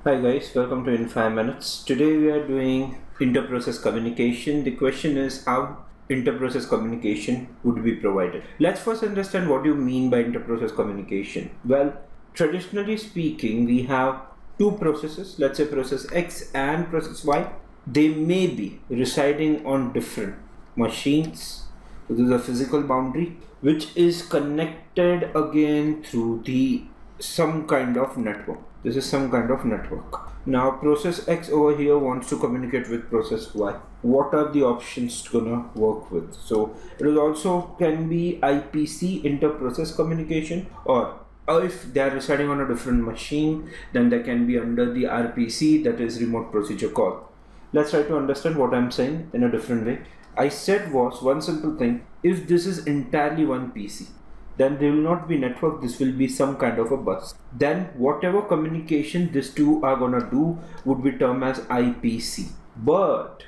Hi guys, welcome to In 5 Minutes. Today we are doing inter-process communication. The question is how inter-process communication would be provided. Let's first understand what you mean by inter-process communication. Well, traditionally speaking, we have two processes, let's say process X and process Y. They may be residing on different machines. So this is a physical boundary which is connected again through the some kind of network. This is some kind of network. Now process X over here wants to communicate with process Y. What are the options gonna work with? So it is also can be IPC, inter-process communication, or if they are residing on a different machine, then they can be under the RPC, that is remote procedure call. Let's try to understand what I'm saying in a different way. I said was one simple thing: if this is entirely one PC, then there will not be network, this will be some kind of a bus. Then whatever communication these two are gonna do would be termed as IPC. But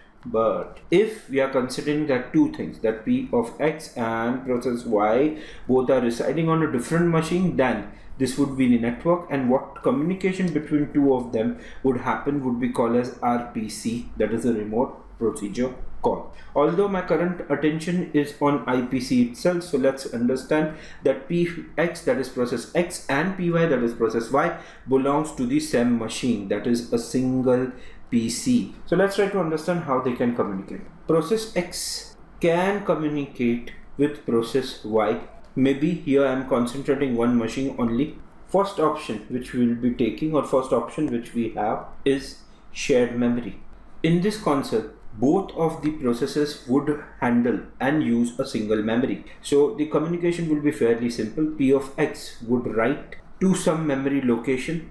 if we are considering that two things, that P of X and process Y both are residing on a different machine, then this would be the network, and what communication between two of them would happen would be called as RPC, that is a remote procedure call. Although my current attention is on IPC itself, so let's understand that Px, that is process X, and Py, that is process Y, belongs to the same machine, that is a single PC. So let's try to understand how they can communicate. Process X can communicate with process Y. Maybe here I am concentrating one machine only. First option which we will be taking, or first option which we have, is shared memory. In this concept, both of the processes would handle and use a single memory. So the communication will be fairly simple. P of X would write to some memory location,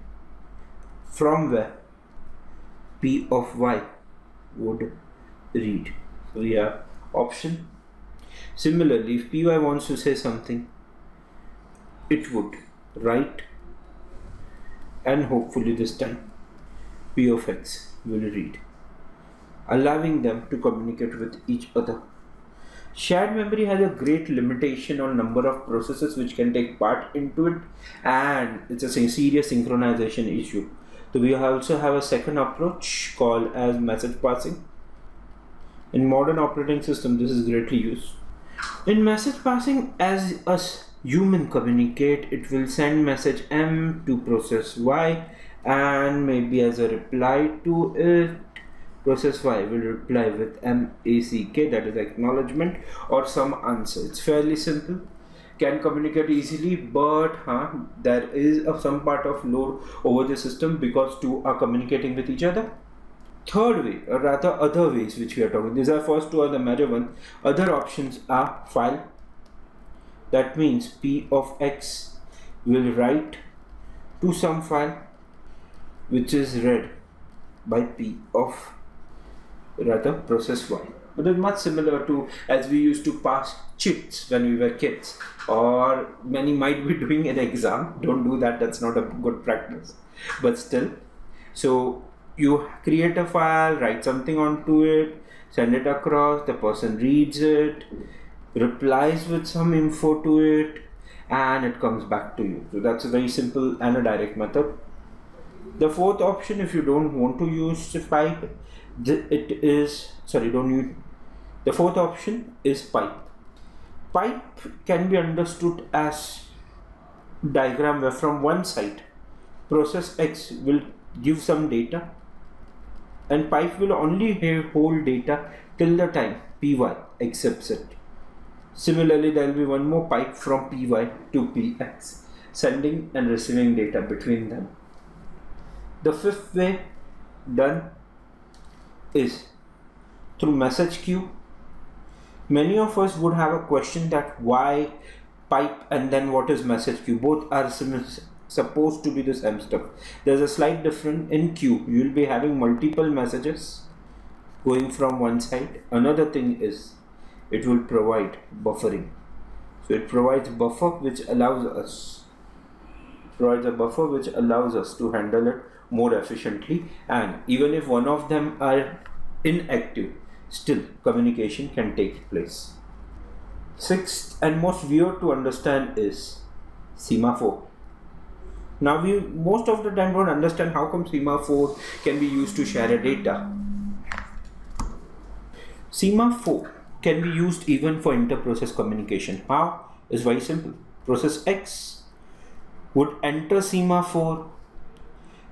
from where P of Y would read. So we have option. Similarly, if Py wants to say something, it would write, and hopefully this time P of X will read, allowing them to communicate with each other. Shared memory has a great limitation on number of processes which can take part into it, and it's a serious synchronization issue. So we also have a second approach called as message passing. In modern operating system, this is greatly used. In message passing, as us human communicate, it will send message M to process Y, and maybe as a reply to it, process Y will reply with MACK, that is acknowledgement, or some answer. It's fairly simple, can communicate easily, but there is some part of load over the system because two are communicating with each other. Third way, or rather other ways which we are talking, these are first two are the major ones. Other options are file. That means P of X will write to some file which is read by P of process Y. But it's much similar to as we used to pass chits when we were kids, or many might be doing an exam. Don't do that, that's not a good practice, but still. So you create a file, write something onto it, send it across, the person reads it, replies with some info to it, and it comes back to you. So that's a very simple and a direct method. The fourth option, if you don't want to use pipe, the fourth option is pipe. Pipe can be understood as diagram where from one side process X will give some data, and pipe will only hold data till the time Py accepts it. Similarly, there will be one more pipe from Py to Px, sending and receiving data between them. The fifth way done is through message queue. Many of us would have a question that why pipe and then what is message queue? Both are supposed to be the same stuff. There's a slight difference. In queue, you will be having multiple messages going from one side. Another thing is it will provide buffering. So it provides buffer which allows us to handle it more efficiently, and even if one of them are inactive, still communication can take place. Sixth and most weird to understand is semaphore. Now we most of the time don't understand how come semaphore can be used to share a data. Semaphore can be used even for inter-process communication. How? It's very simple. Process X would enter semaphore.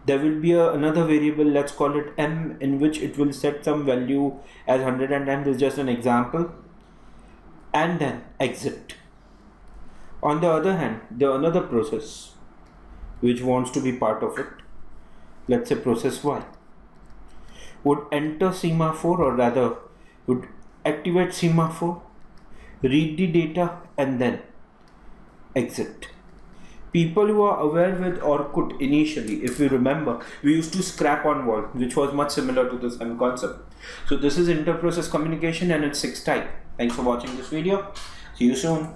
There will be another variable, let's call it M, in which it will set some value as 110. This is just an example, and then exit. On the other hand, the another process which wants to be part of it, let's say process Y, would enter semaphore, or rather would activate semaphore, read the data, and then exit. People who are aware with Orkut initially, if you remember, we used to scrap on wall, which was much similar to the same concept. So this is inter-process communication and its 6 type. Thanks for watching this video. See you soon.